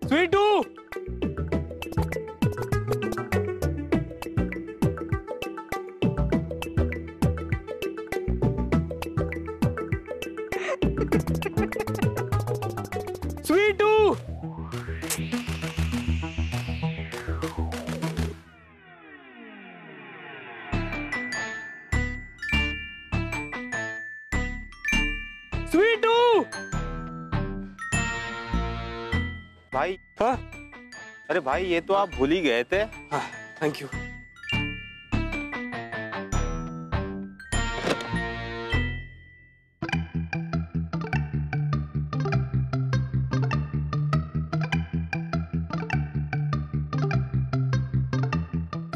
स्वीटू स्वीटू स्वीटू भाई। हाँ अरे भाई ये तो आप भूल ही गए थे। Thank you.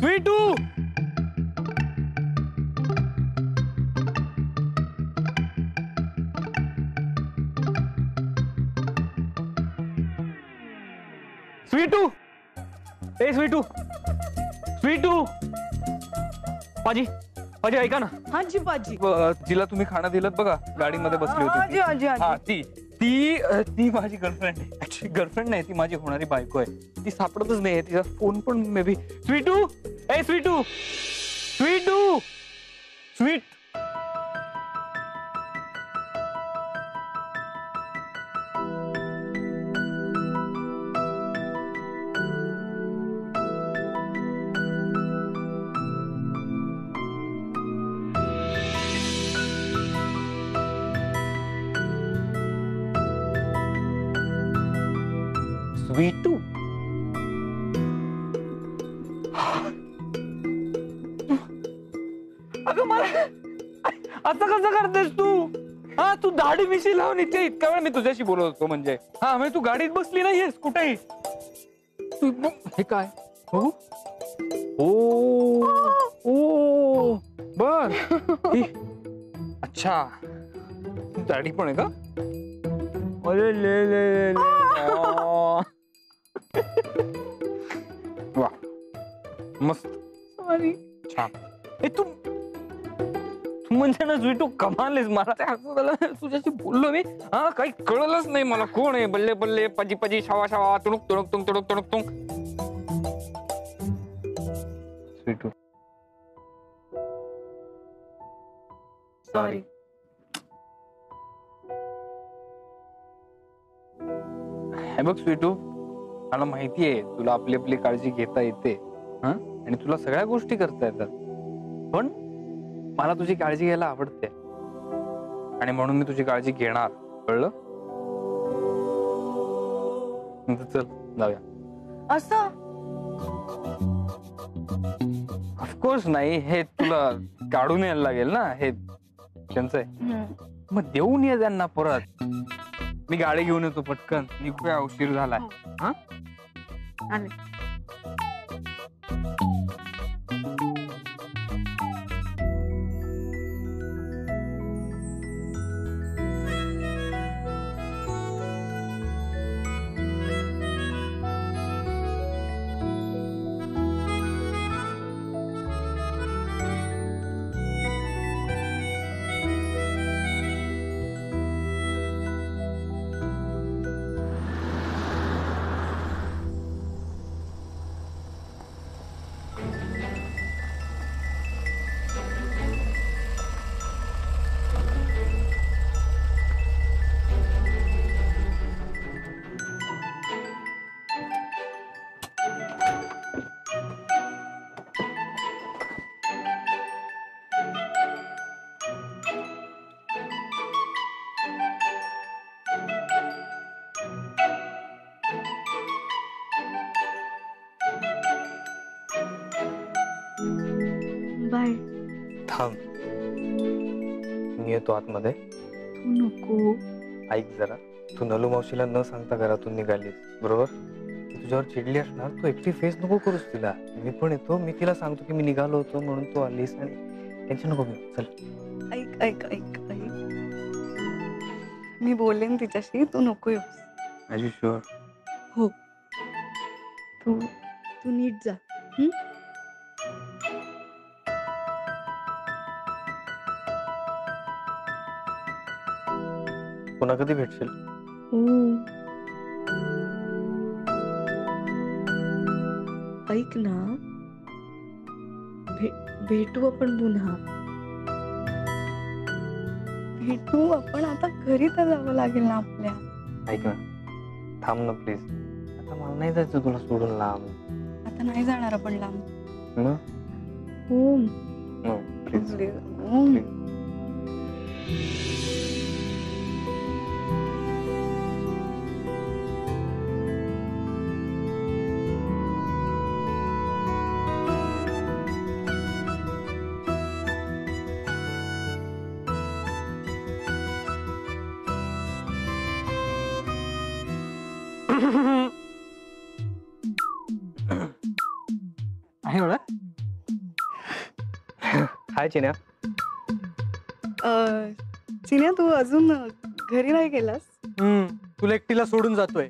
स्वीटू स्वीटू ए स्वीटू स्वीटू पाजी पाजी ऐका ना। हाँ जी बाजी। जिला तुम्ही खाणं दिलं बघा गाडीमध्ये बसली होती हा ती ती ती माझी गर्लफ्रेंड आहे। ऍक्च्युली गर्लफ्रेंड नाही ती माझी होणारी बायको आहे। ती सापडतच नाहीये तिचा फोन पण may be. Sweetu A Sweetu Sweetu sweet Sweetu अगं मला असं कसं करतेस तू? हा तू दाढी मिशी लावून इथे इतका वेळ मी तुझ्याशी बोलत होतो म्हणजे हा म्हणजे तू गाडीत बसली नाहीयेस कुठेही हे काय बघू ओ ओ बर अच्छा दाढी पण आहे का? अरे ले ले वा मस्त सॉरी छान ए तू म्हणजे ना स्वीटू कमाल आहेस मला ते हसू झालं तुझ्याशी बोललो मी हा काही कळलंच नाही मला कोण आहे बल्ले बल्ले पजी पजी शावा शावा तुणुक तुणुक तुंग तुणुक तुणुक तुंग स्वीटू सॉरी। हे बघ स्वीटू मला माहिती आहे तुला आपली आपली काळजी घेता येते हा आणि तुला सगळ्या गोष्टी करता येतात पण मला तुझी काळजी घ्यायला आवडते आणि म्हणून मी तुझी काळजी घेणार कळलं? चल जाऊया। असं ऑफकोर्स नाही हे तुला काढून यायला लागेल ना हे त्यांचं आहे मग देऊन ये त्यांना परत मी गाडी घेऊन येतो पटकन निघूया उशीर झालाय हा आले बाय। थांब मी येतो आतमध्ये। तू नको ऐक जरा तू नलू मावशीला न सांगता घरातून निघालीस बरोबर ती तुझ्यावर चिडली असणार तू एकटी फेस नको करूस तिला मी पण येतो मी तिला सांगतो की मी निघालो होतो म्हणून तू आलीस आणि टेन्शन नको घेऊ चल ऐक ऐक ऐक ऐक मी बोलेन तिच्याशी तू नको येऊस। R you sure? हो तू तू नीट जा पुन्हा कधी भेटशील? ऐक ना, भेटू आपण पुन्हा. भेटू आपण. आता घरी तर जावं लागेल ना आपल्या. ऐक ना, थांब ना प्लीज. आता मला नाही जायचं तुला सोडून लांब. आता नाही जाणार आपण लांब. मग ओम, प्लीज. ओम. आहे एवढं? हाय चिन्या. चिन्या, तू अजून घरी नाही गेलास? तुला एकटीला सोडून जातोय.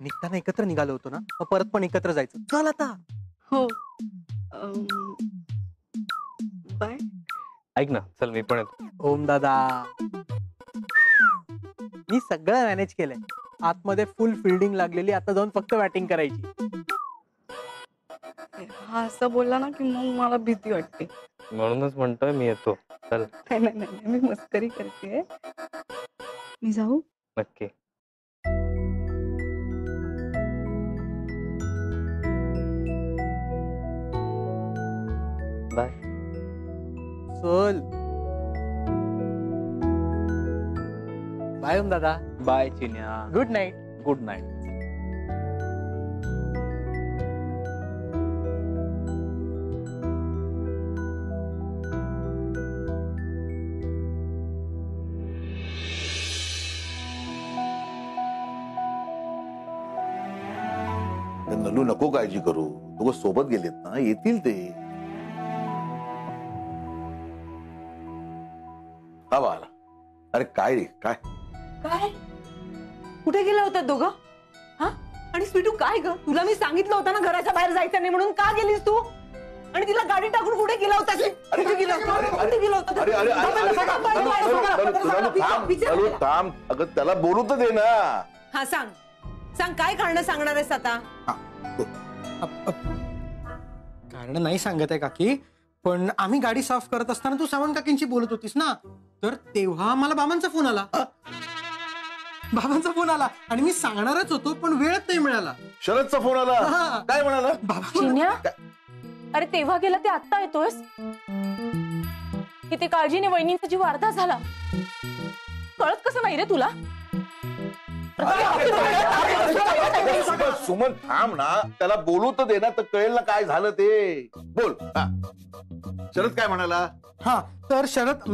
निघताना एकत्र निघालो होतो ना, मग परत पण एकत्र जायचं. चल आता. हो. बाय. ऐक ना, चल मी पण येतो. ओम दादा, मी सगळं मॅनेज केलंय. आतमध्ये फुल फिल्डिंग लागलेली, आता जाऊन फक्त बॅटिंग करायची. हा असं बोलला ना की मग मला भीती वाटते. म्हणूनच म्हणतोय मी येतो. चल. नाही नाही नाही, मी मस्करी करते. मी जाऊ? नक्की. बाय. चल. बाय ओम दादा. Bye Chinya. Good night. Good night. नलू, नको काळजी करू. दोघं सोबत गेलेत ना, येतील ते. हा बाळा. अरे काय रे, काय काय? कुठे गेला होता दोघं? हा? आणि स्वीटू काय ग? तुला मी सांगितलं होतं ना घराच्या बाहेर जायचं नाही म्हणून. का गेलीस तू? आणि तिला गाडी टाकून कुठे गेला होता? कुठे गेला होता? कुठे गेला होता? अरे अरे नलू, थांब. अगं त्याला बोलू तर दे ना. हा सांग सांग, काय कारण सांगणार आहेस आता? कारण नाही सांगत आहे काकी, पण आम्ही गाडी साफ करत असताना तू सावंत काकींशी बोलत होतीस ना, तर तेव्हा मला बाबांचा फोन आला. बाबांचा फोन आला आणि मी सांगणारच होतो, पण वेळच नाही मिळाला. शरदचा फोन आला. काय म्हणाला? बाबा चिन्या, अरे तेव्हा गेला ते आत्ता येतोयस? किती काळजीने वहिनींचा जीव अर्धा झाला. कळत कसं नाही रे तुला? सुमन थांब ना, त्याला बोलू तर दे ना, तर कळेल ना काय झालं ते. बोल. शरद काय म्हणाला? हा, तर शरद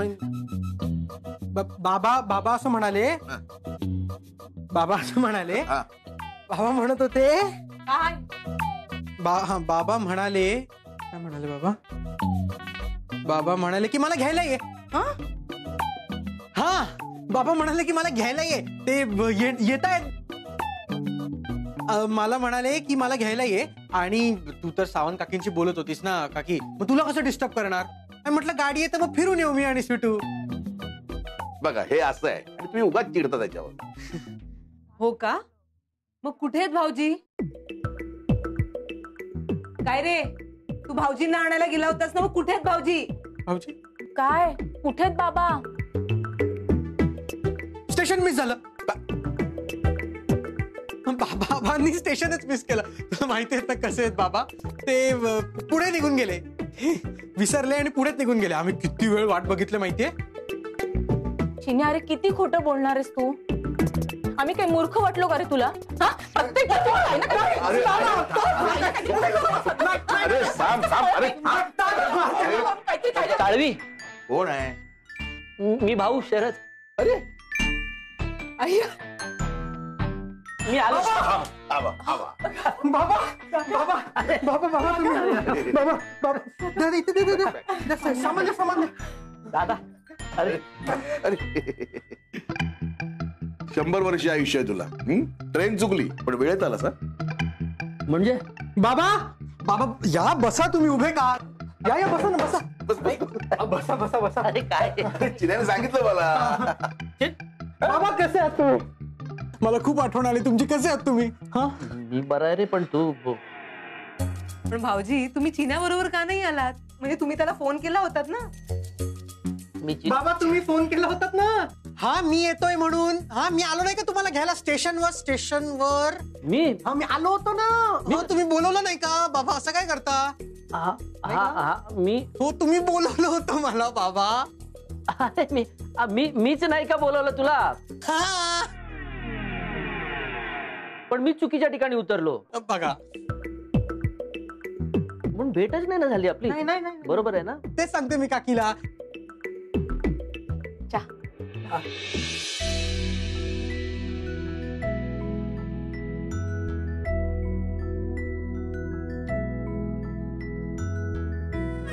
बाबा असं म्हणाले. बाबा असं म्हणाले. बाबा म्हणत होते. काय? बाबा म्हणाले. काय म्हणाले बाबा? बाबा म्हणाले की मला घ्यायला ये. हा, बाबा म्हणाले की मला घ्यायला ये. ते येत आहेत. मला म्हणाले की मला घ्यायला ये. आणि तू तर सावंत काकींशी बोलत होतीस ना काकी, मग तुला कसं डिस्टर्ब करणार? म्हटलं गाडी येतं मग फिरून येऊ मी आणि स्वीटू. बघा हे असं आहे आणि तुम्ही उगाच चिडता त्याच्यावर. हो का? मग कुठे आहेत भाऊजी? काय रे, तू भाऊजींना आणायला गेला होतास ना, मग कुठे आहेत भाऊजी? भाऊजी काय? कुठे आहेत बाबा? स्टेशन मिस झालं. बाबांनी स्टेशनच मिस केलं. तुला माहिती आहे ना कसे आहेत बाबा? ते पुढे निघून गेले. विसरले आणि पुढेच निघून गेले. आम्ही किती वेळ वाट बघितली माहितीये. चिन्या, अरे किती खोटं बोलणार आहेस तू? आम्ही काही मूर्ख वाटलो का रे तुला? अरे थांब थांब. अरे ताळवी, कोण आहे? मी भाऊ शरद. अरे मी आलो. आवा आवा. बाबा बाबा बाबा बाबा तुम्ही बाबा बाबा दादा इथे दे सामान. दादा, अरे अरे 100 वर्ष आयुष्य आहे तुला. ट्रेन चुकली पण वेळेत आला सर. म्हणजे बाबा बाबा या बसा. तुम्ही उभे का? या बसा ना, बसा. बसा बसा. अरे काय? चिन्याने सांगितलं मला. बाबा कसे आहात तुम्ही? मला खूप आठवण आली तुमची. कसे आहात तुम्ही? हा, मी बरा आहे रे, पण तू पण भाऊजी तुम्ही चिन्याबरोबर का नाही आलात? म्हणजे तुम्ही त्याला फोन केला होतात ना? बाबा तुम्ही फोन केला होतात ना? हा मी येतोय म्हणून. हा मी आलो नाही का तुम्हाला घ्यायला स्टेशनवर? मी हा मी आलो होतो ना. हो तुम्ही बोलवलं नाही का बाबा? असं काय करता? हा हा हा मी हो तुम्ही बोलवलं होतं मला बाबा. अरे मीच नाही का बोलवलं तुला? हा पण मी चुकीच्या ठिकाणी उतरलो. बघा म्हणून भेटच नाही ना झाली आपली. नाही. बरोबर आहे ना? तेच सांगते मी काकीला.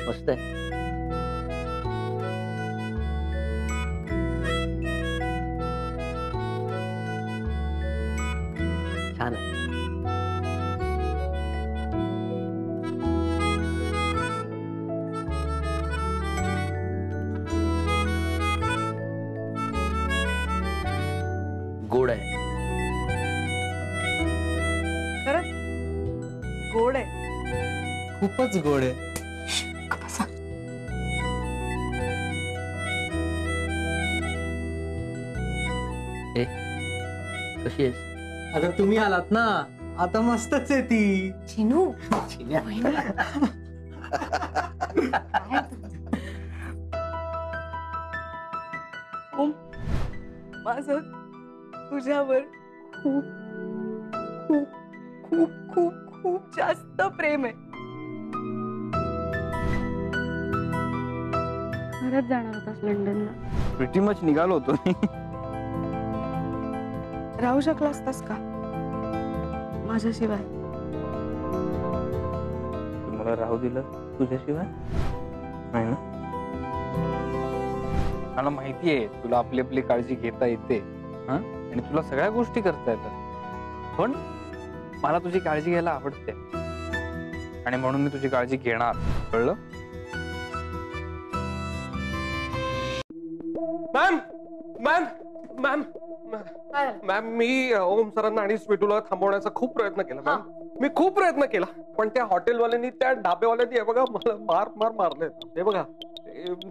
मस्त आहे. छान आहे. गोड आहे. खरंच गोड आहे. खूपच गोड आहे. कशी आहेस? आता तुम्ही आलात ना, आता मस्तच आहे ती. चिनू माझं तुझ्यावर खूप खूप खूप खूप खूप जास्त प्रेम आहे. खरंच जाणार होतास लंडनला? प्रिटी मच निघालो होतो मी. राहू शकला असतास का माझ्याशिवाय? मला राहू दिलं तुझ्याशिवाय? नाही ना? मला माहितीये तुला आपली आपली काळजी घेता येते आणि तुला सगळ्या गोष्टी करता येतात, पण मला तुझी काळजी घ्यायला आवडते आणि म्हणून मी तुझी काळजी घेणार. कळलं? मॅम मॅम मॅम मॅम मी ओम सरांना आणि स्वीटूला थांबवण्याचा खूप प्रयत्न केला मॅम. मी खूप प्रयत्न केला, पण त्या हॉटेलवाल्यांनी त्या ढाबेवाल्यांनी हे बघा मला मारले. हे बघा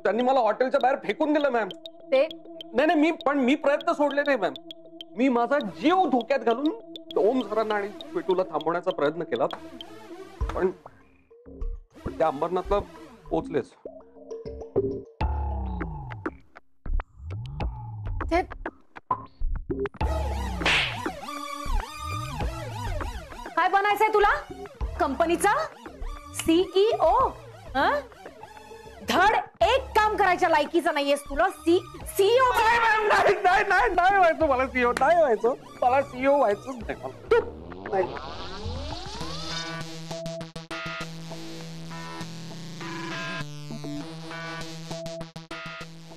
त्यांनी मला हॉटेलच्या बाहेर फेकून दिलं मॅम. ते नाही मी प्रयत्न सोडले नाही मॅम. मी माझा जीव धोक्यात घालून ओम सरांना आणि स्वीटूला थांबवण्याचा प्रयत्न केला, पण त्या अंबरनाथला पोचलेच. काय बनायचंय तुला? कंपनीचा सीईओ? धड एक काम करायच्या लायकीचा नाहीयेस तुला. सीईओ नाही व्हायचं मला सीईओ. नाही व्हायचं मला सीईओ व्हायचं नाही.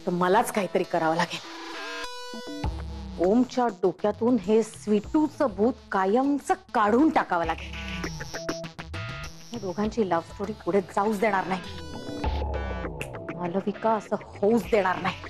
तर मलाच काहीतरी करावं लागेल. ओमच्या डोक्यातून हे स्वीटूचं भूत कायमचं काढून टाकावं लागेल. या दोघांची लव्ह स्टोरी पुढे जाऊच देणार नाही. मालविका असं होऊच देणार नाही.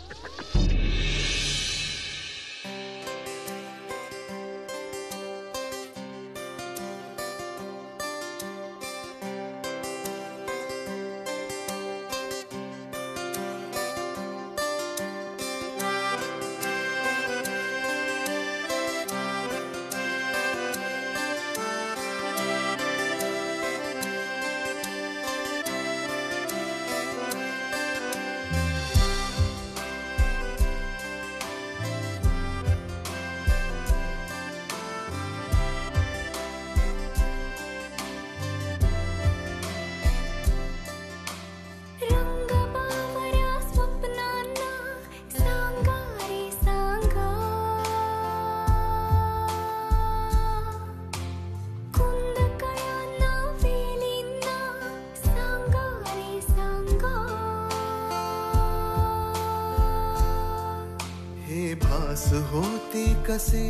होते कसे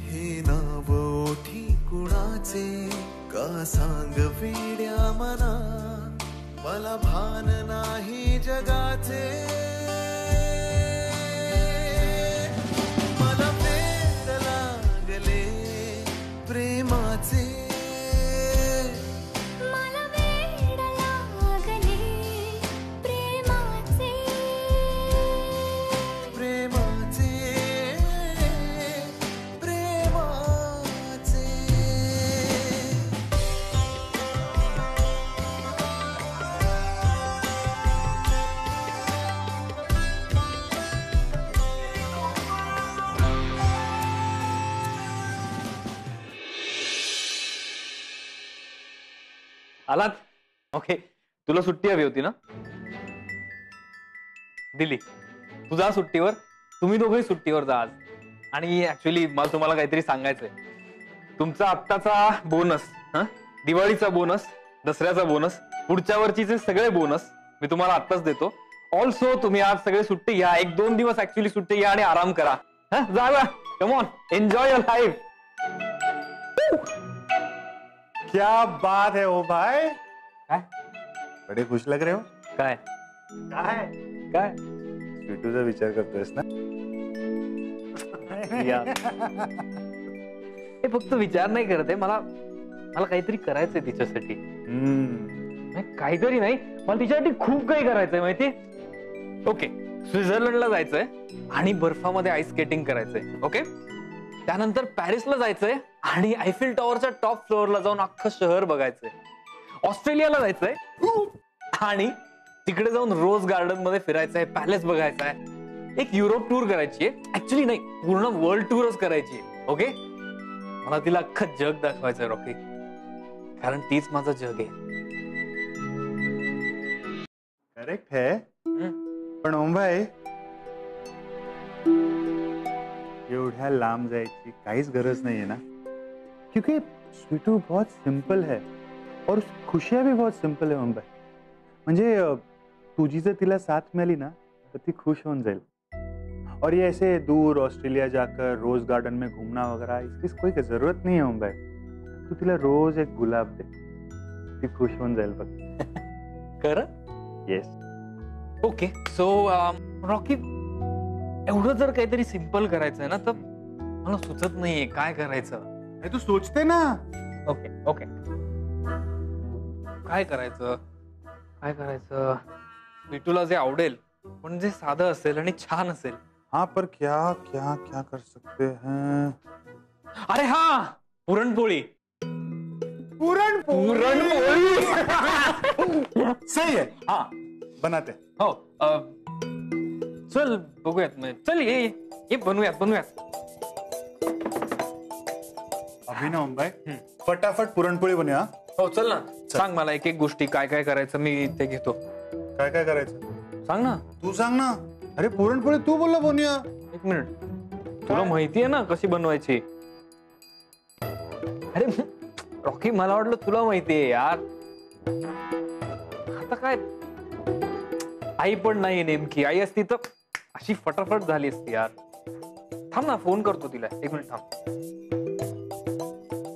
हे नाव ओठी कुणाचे का सांग वेड्या मना मला भान नाही जगाचे मला वेड लागले प्रेमाचे आलात? ओके, तुला सुट्टी हवी होती ना? दिली. तू जा सुट्टीवर, तुम्ही दोघंही सुट्टीवर जा आज. आणि ऍक्च्युली मला तुम्हाला काहीतरी सांगायचंय. तुमचा आत्ताचा बोनस, दिवाळीचा बोनस, दसऱ्याचा बोनस, पुढच्या वर्षीचे सगळे बोनस मी तुम्हाला आत्ताच देतो. ऑल्सो तुम्ही आज सगळे सुट्टी घ्या, 1-2 दिवस ऍक्च्युली सुट्टी घ्या आणि आराम करा. जा, come on, enjoy your life. क्या बात है ओ भाई, काय बड़े खुश लग रहे हो. काय काय स्वीटूचा विचार करतोयस ना. हे फक्त विचार नाही करत आहे, मला काहीतरी करायचंय तिच्यासाठी. काहीतरी नाही, मला तिच्यासाठी खूप काही करायचंय माहितीये. ओके, स्वित्झर्लंडला जायचंय आणि बर्फामध्ये आईस स्केटिंग करायचंय. ओके, त्यानंतर पॅरिसला जायचंय आणि आयफेल टॉवरच्या टॉप फ्लोअरला जाऊन अख्खं शहर बघायचंय. ऑस्ट्रेलियाला जायचंय आणि तिकडे जाऊन रोज गार्डन मध्ये फिरायचंय, पॅलेस बघायचंय. एक युरोप टूर करायची आहे, ऍक्च्युली नाही, पूर्ण वर्ल्ड टूरच करायची आहे. ओके, मला तिला अख्खं जग दाखवायचंय रॉकी, कारण तीच माझं जग आहे. करेक्ट है, पण ओम भाई एवढ्या लांब जायची काहीच गरज नाहीये ना, क्योंकि स्वीटू बहुत सिंपल है और खुशियां भी बहुत सिंपल है ओम भाई. म्हणजे तुझी जर तिला साथ मिळाली ना तर ती खुश होऊन जाईल. और ये ऐसे दूर ऑस्ट्रेलिया जाकर रोज गार्डन में घूमना वगैरह इसकी कोई जरूरत नहीं है ओम भाई. तू तिला रोज एक गुलाब दे, ती खुश होऊन जाईल बघ. कर. येस. ओके, सो रॉकी, एवढं जर काहीतरी सिंपल करायचंय ना तर मला सुचत नाहीये काय करायचं. तू सोचते ना. ओके ओके, काय करायचं विटूला जे आवडेल पण जे साधं असेल आणि छान असेल. हाँ, पर क्या क्या क्या कर सकते हैं. अरे हा, पुरणपोळी. सही है, हाँ बनाते. हो, चल बघूयात. चल ये बनवूयात. अभी ना ओम भाई फटाफट पुरणपोळी बनूया. हो चल ना, सांग मला एक गोष्टी काय काय करायचं, मी ते घेतो. काय काय करायचं सांग ना. तू सांग ना. अरे पुरणपोळी तू बोलला बनूया. एक मिनिट, तुला माहितीये ना कशी बनवायची. अरे रॉकी, मला वाटलं तुला माहितीये यार. आता काय, आई पण नाही नेमकी. आई असती तर अशी फटाफट झाली असती यार. थांब ना, फोन करतो तिला. एक मिनिट थांब.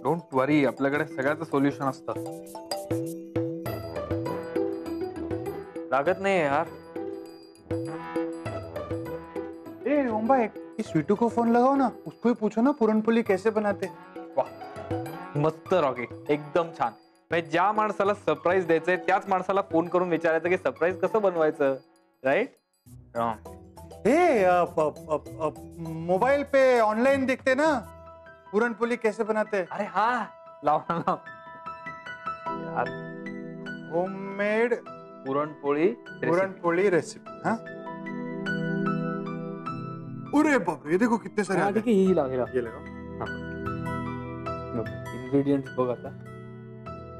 डोंट वरी, आपल्याकडे सगळ्याचं सोल्युशन असतं. लागत नाही यार. ए ओम भाई, स्वीटू को फोन लगाओ ना, उसको ही पूछो ना पुरणपोळी कैसे बनाते. वाह, मस्त रॉकी, एकदम छान. ज्या माणसाला सरप्राईज द्यायचंय त्याच माणसाला फोन करून विचारायचं की सरप्राईज कसं बनवायचं. राईट. मोबाइल पे ऑनलाइन देखते ना पुरणपोळी कैसे बनाते. अरे हा, लाव यार. Homemade puranpoli recipe. हाँ, अरे बाप रे, ये देखो कितने सारे. ही लाव. ये लगाओ. इन्ग्रेडियंट्स बघ आता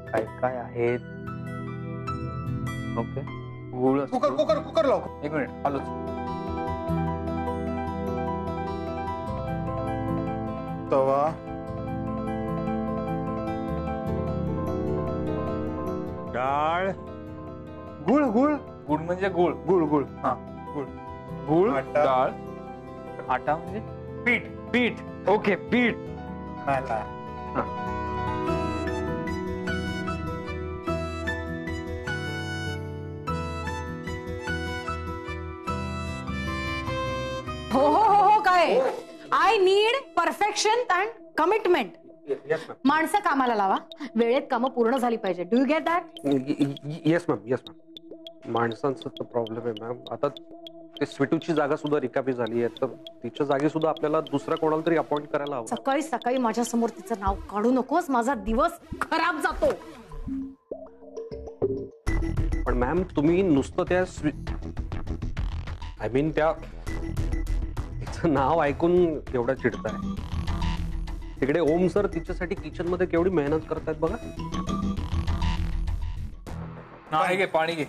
काय काय आहेत. ओके, गुळ. कुकर लाव. एक मिनिट, आलोच. तवा, डाळ, गुळ. गुळ म्हणजे गुळ. गुळ. हा, गुळ, आटा. डाळ, आटा म्हणजे पीठ. ओके, पीठ. हो काय. I need perfection and commitment. माणसं कामाला लावा, वेळेत कामं पूर्ण झाली पाहिजे. Do you get that. Yes ma'am. माणसांचा तर प्रॉब्लेम आहे मॅम. आता ते स्वीटूची जागा सुद्धा रिकामी झाली आहे, तर तिच्या जागी सुद्धा आपल्याला दुसऱ्या कोणाला तरी अपॉइंट करायला हवं. सकाळी सकाळी माझ्या समोर तिचं नाव काढू नकोस, माझा दिवस खराब जातो. पण मॅम, तुम्ही नुसतं त्या आय मीन त्या तिचं नाव ऐकून एवढं चिडताय. तिकडे ओम सर तिच्यासाठी किचन मध्ये केवढी मेहनत करतायत बघा. नाही घे पाणी घे.